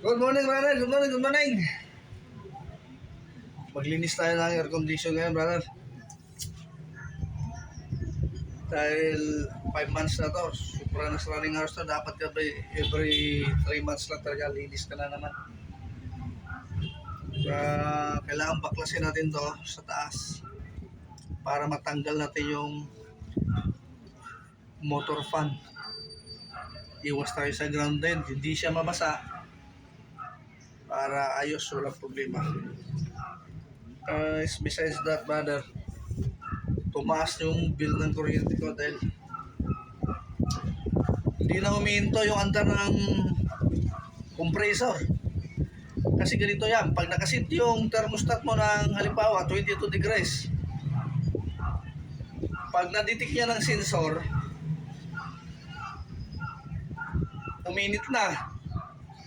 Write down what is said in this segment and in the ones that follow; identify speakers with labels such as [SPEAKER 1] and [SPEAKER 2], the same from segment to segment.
[SPEAKER 1] Good morning, brother. Good morning, good morning. Maglinis tayo ng air condition ngayon, brother. Dahil 5 months na to, super na sa running hours na, dapat every 3 months lang talaga, linis ka na naman. Kailangan baklasin natin to sa taas para matanggal natin yung motor fan. Iwas tayo sa grounded, hindi siya mabasa para ayos, walang problema. Besides that, brother, tumaas yung bill ng kuryente ko dahil hindi na humihinto yung andar ng compressor. Kasi ganito yan, pag nakasit yung thermostat mo ng halimbawa 22 degrees, pag na-detect niya ng sensor, uminit na,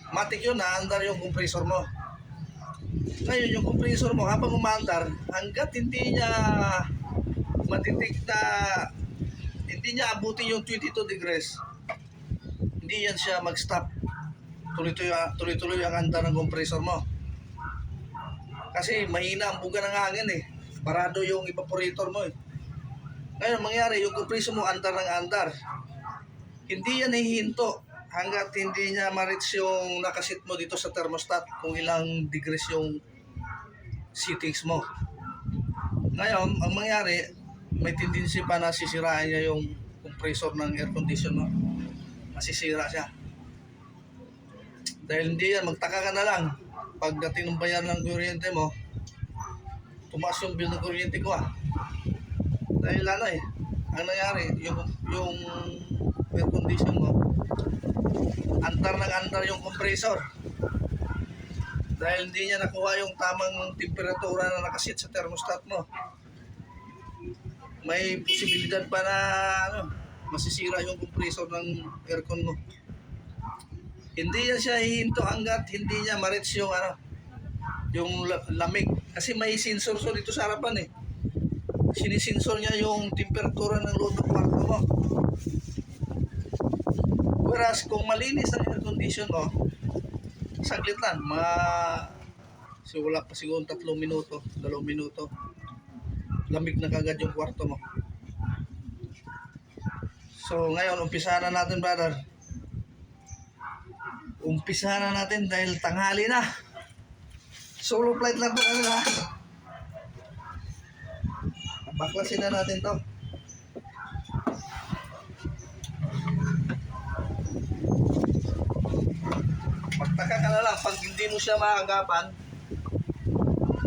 [SPEAKER 1] matik yun, naandar yung compressor mo. Ngayon yung compressor mo habang umaandar, hanggat hindi niya matitik na, hindi niya abutin yung 22 degrees, hindi yan siya mag-stop. Tuloy-tuloy ang andar ng compressor mo. Kasi mahina ang buga ng hangin eh. Parado yung evaporator mo eh. Ngayon mangyari, yung compressor mo andar ng andar. Hindi yan hihinto hanggat hindi niya ma-reach yung nakasit mo dito sa thermostat kung ilang degrees yung settings mo. Ngayon, ang mangyari, may tendency pa na sisirain niya yung compressor ng air condition mo. Masisira siya. Dahil hindi yan, magtaka ka na lang. Pagdating ng bayan ng kuryente mo, tumaas yung bill ng kuryente ko ah. Dahil ano eh, ang nangyari, yung air condition mo, andar ng andar yung compressor. Dahil hindi niya nakuha yung tamang temperatura na nakasit sa thermostat mo. May posibilidad pa na masisira yung compressor ng aircon mo. Hindi yan siya hihinto hanggat hindi niya ma-reach yung yung lamig. Kasi may sensor dito sa harapan eh. Sinisensor niya yung temperatura ng loob ng kwarto mo. Whereas kung malinis ang air condition mo, saglit lang, wala pa siguro 3 minuto, 2 minuto, lamig na kagad yung kwarto mo. So ngayon, umpisahan na natin, brother. Umpisahan na natin dahil tanghali na. Solo flight lang to kanila. Baklasin na natin to. Magtaka ka na lang pag hindi mo siya maagapan,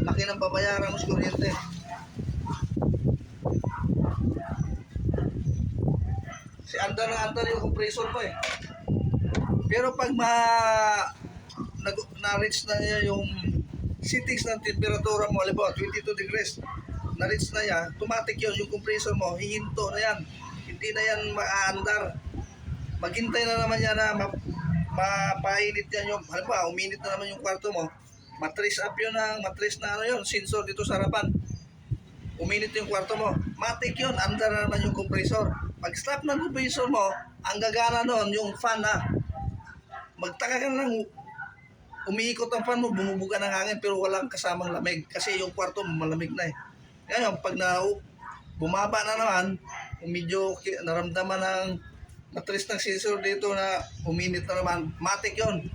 [SPEAKER 1] laki ng babayaran mo sa kuryente. Si andar yung compressor mo eh. Pero pag na-reach na niya yung settings ng temperatura mo, halimbawa 22 degrees, na-reach na niya, automatic yun, yung compressor mo, hihinto na yan. Hindi na yan maaandar. Maghintay na naman yan na mapainit yan yung, halimbawa, uminit na naman yung kwarto mo, matrace up yun matrace na sensor dito sa harapan. Uminit yung kwarto mo, matik yun, andar na naman yung compressor. Pag stop ng compressor mo, ang gagana nun, yung fan magtaka ka lang, umiikot ang fan mo, bumubuga ng hangin pero walang kasamang lamig kasi yung kwarto malamig na eh. Ngayon, pag bumaba na naman, medyo naramdaman ng matrace ng sensor dito na uminit na naman, matik yun.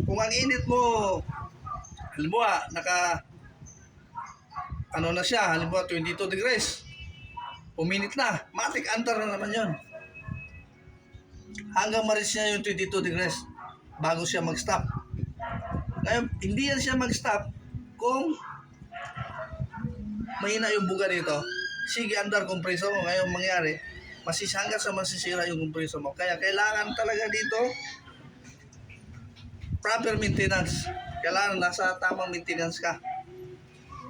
[SPEAKER 1] Kung ang init mo, halimbawa, na siya, halimbawa 22 degrees, uminit na, matik andar na naman yun. Hanggang ma-reach niya yung 22 degrees bago siya mag-stop. Ngayon, hindi yan siya mag-stop kung mahina yung buga dito. Sige, andar compressor mo. Ngayon mangyari, hanggang sa masisira yung compressor mo. Kaya kailangan talaga dito proper maintenance. Kailangan nasa tamang maintenance ka.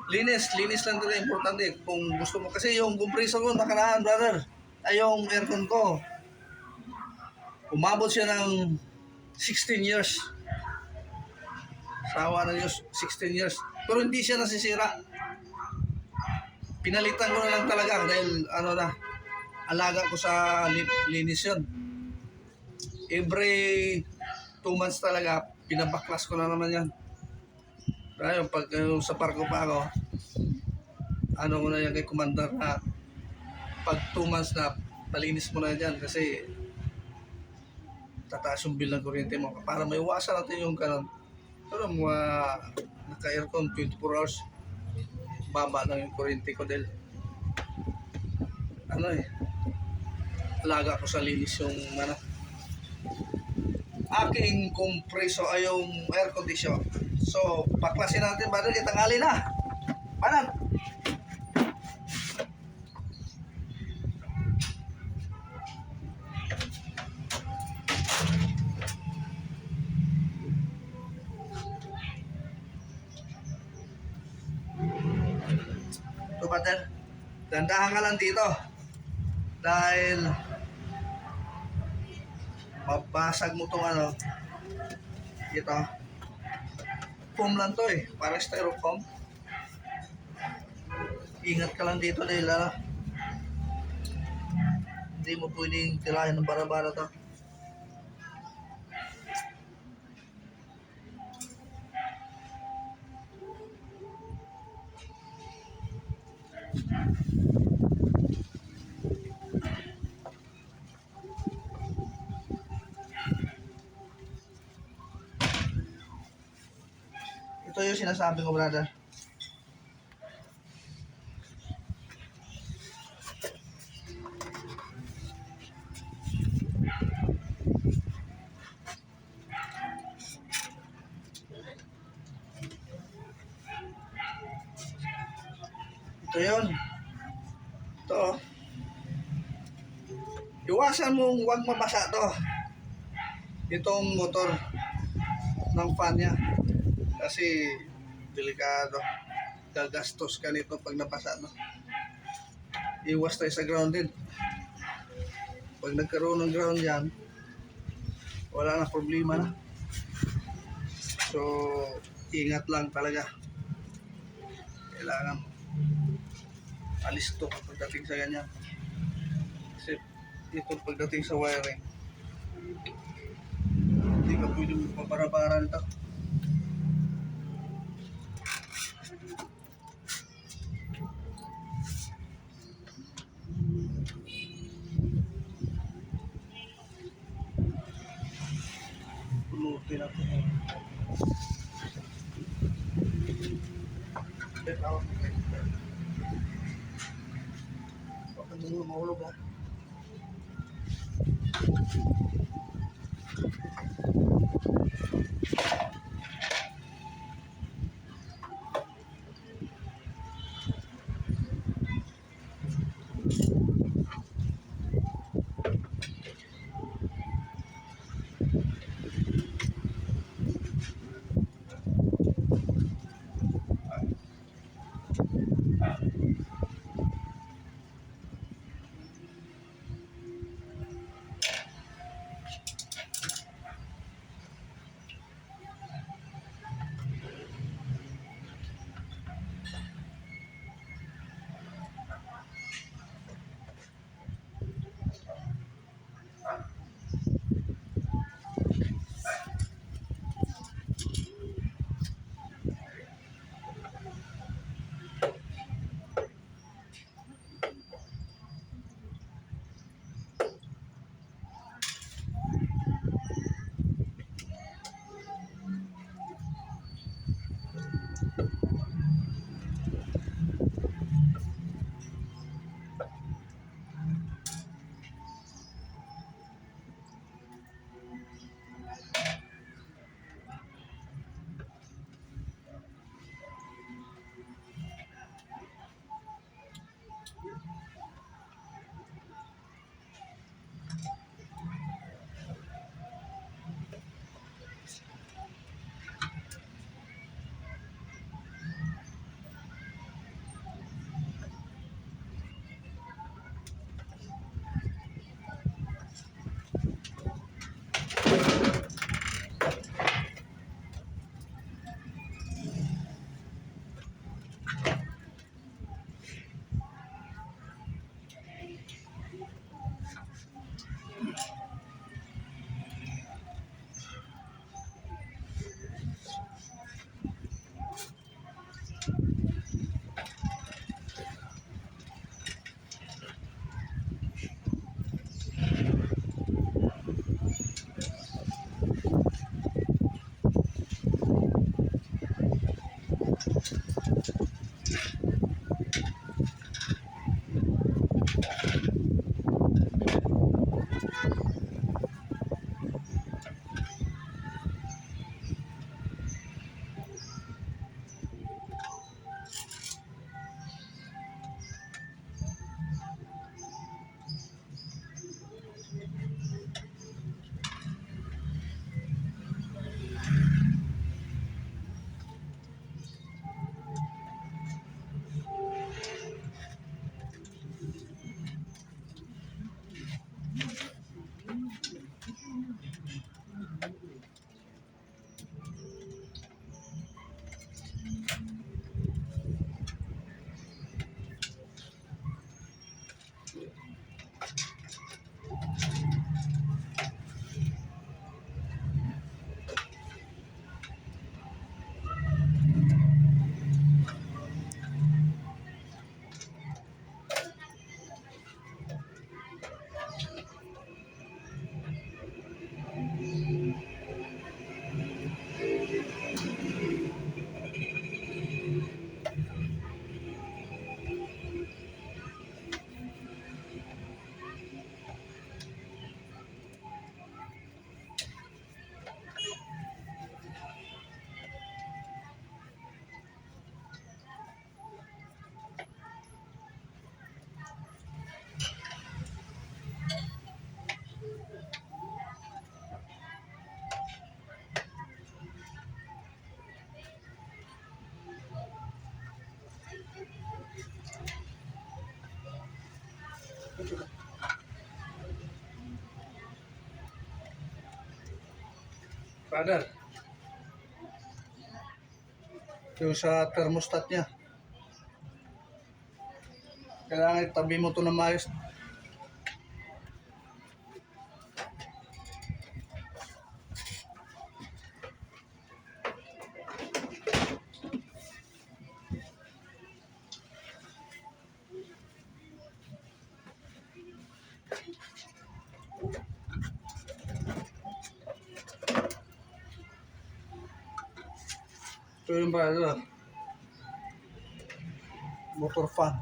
[SPEAKER 1] Linis lang talaga importante kung gusto mo. Kasi yung compressor ko nakaraan, brother, ay yung aircon ko, umabot siya ng 16 years. Sawa na Diyos, 16 years. Pero hindi siya nasisira. Pinalitan ko na lang talaga dahil alaga ko sa linis yun. Every 2 months talaga, pinabaklas ko na naman yan. Kaya pag sa parko pa ako, ano ko na yan kay commander na pag 2 months na malinis mo na yan kasi tataas yung bill ng kuryente mo para maiwasan natin yung kanon. Pero naka-aircon 24 hours, baba lang yung kuryente ko dahil ano alaga ko sa linis yung aking kompreso ay yung air condition. So, paklasin natin ba doon tanghali na. Panan? So, Pater, dandahan ka lang dito. Dahil mabasag mo itong ito. Foam lang to parang styrofoam. Ingat ka lang dito dahil hindi mo pwedeng tilahin ng bara-bara to. Ito yung sinasabi ko, brother. Ito yun. Ito. Iwasan mong huwag mabasa to. Itong motor ng fan niya. Kasi delikado. Gagastos ka nito pag nabasa no. Iwas tayo sa grounded. Pag nagkaroon ng ground yan, wala na problema na. So, ingat lang talaga. Kailangan alisto pagdating sa ganyan. Kasi ito pagdating sa wiring, hindi ka pwede magpapara-para nito. Pulutin ako. Bakit mo mahulog ha? Brother, yung sa thermostat niya. Kailangan itabi mo ito na maayos. Ito yung brother, motor fan.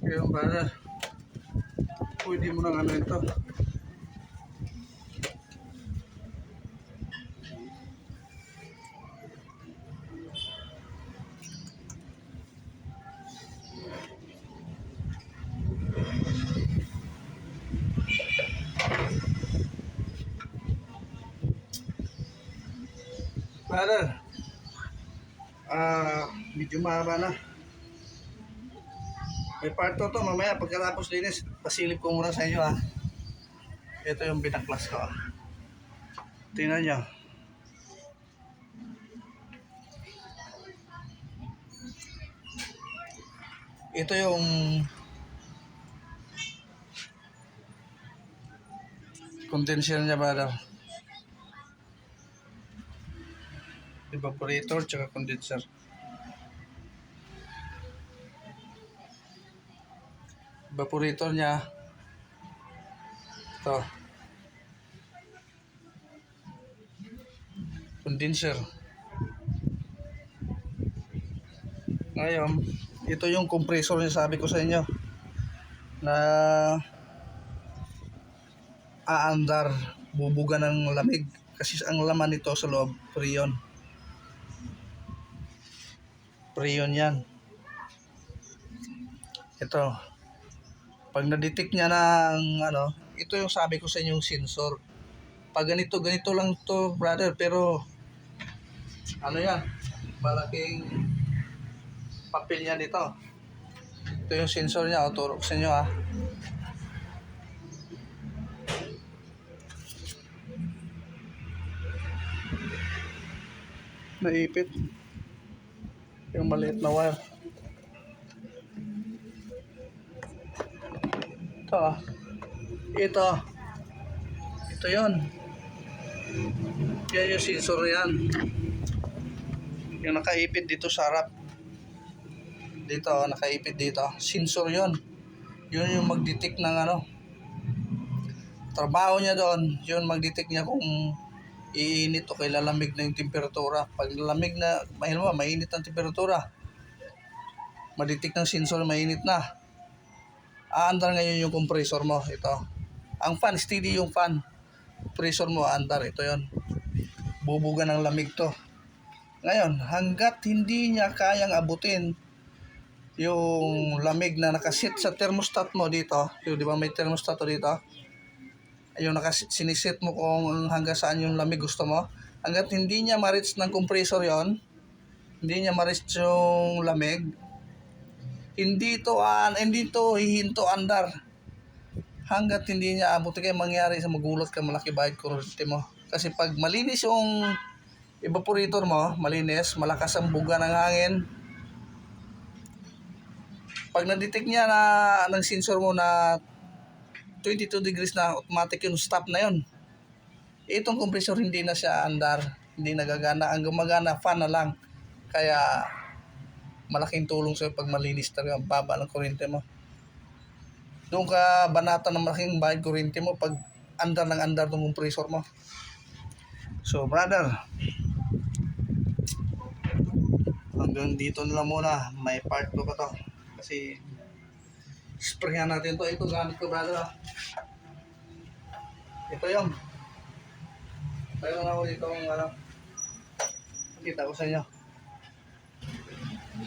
[SPEAKER 1] Ito yung brother, pwede mo nang ano ito. Brother, medyo mahaba na. May part 2 to, mamaya pagkatapos linis, pasilip ko muna sa inyo ha. Ito yung binaklas ko. Tingnan nyo. Ito yung condenser niya brother. Evaporator tsaka condenser. Evaporator niya ito, condenser. Ngayon ito yung compressor niya, sabi ko sa inyo na aandar, bubuga ng lamig kasi ang laman nito sa loob freon. Freon yan. Ito, pag na-detect niya ng ano, ito yung sabi ko sa inyo yung sensor. Pag ganito lang to brother, pero ano yan, malaking papel niya dito. Ito yung sensor niya, turo ko sa inyo ha. Naipit yung maliit na wire. Ito yun. Yan yung sensor yan. Yung nakaipit dito sa harap. Dito, nakaipit dito. Sensor yun. Yun yung mag-detect ng ano. Trabaho niya doon, yun mag-detect niya kung iinit o kay lalamig na yung temperatura. Pag lamig na, mainit ang temperatura, ma-detect ng sensor mainit na. Aandar ngayon yung compressor mo. Ito. Ang fan, steady yung fan. Compressor mo, aandar. Ito yon. Bubuga ng lamig to. Ngayon, hanggat hindi niya kayang abutin yung lamig na nakasit sa thermostat mo dito, yung di ba may thermostat dito? Yung sinisit mo kung hanggang saan yung lamig gusto mo. Hanggat hindi niya ma-reach ng compressor yon, hindi niya ma-reach yung lamig, hindi to hihinto andar hanggat hindi niya abot. Kaya mangyari sa magulat ka, malaki bayad kuryente mo. Kasi pag malinis yung evaporator mo, malinis, malakas ang buga ng hangin, pag na-detect niya na ng sensor mo na 22 degrees na, automatic yung stop na yun. Itong compressor hindi na siya andar, hindi nagagana. Ang gumagana, fan na lang. Kaya malaking tulong sa'yo pag malinis talaga, baba ng kuryente mo. Doon ka banata ng malaking bayad kuryente mo pag andar ng andar ng compressor mo. So brother, hanggang dito na lang muna. May part 2 pa to. Kasi sprayan natin to. Ito gamit ko brother. Ito yung tayo na ako dito ang ano, nakita ko sa inyo.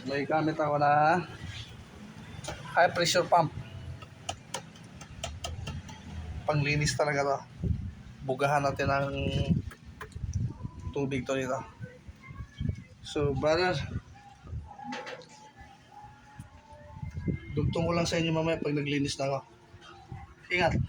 [SPEAKER 1] May gamit ako na high pressure pump. Panglinis talaga to. Bugahan natin ang tubig to nito. So brother, dugtong ko lang sa inyo mamaya pag naglinis na ako. Ingat.